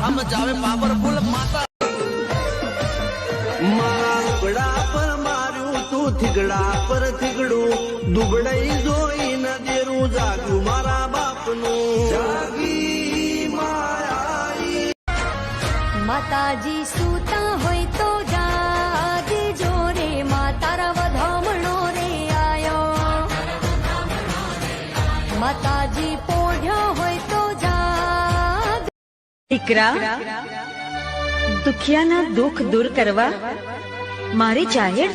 हम जावे पावरफुल माता मारा लुगड़ा पर मारू तू थिगड़ा पर थिगड़ू दुबड़ई जोई न देरू जागू मारा बापनू जागी मायाई माताजी सूता होय तो जागी जोरे मातारा वधामणो रे आयो माताजी पोढ़्यो होय तो जाग દીકરા દુખિયાના દુઃખ દૂર કરવા મારી જાહેર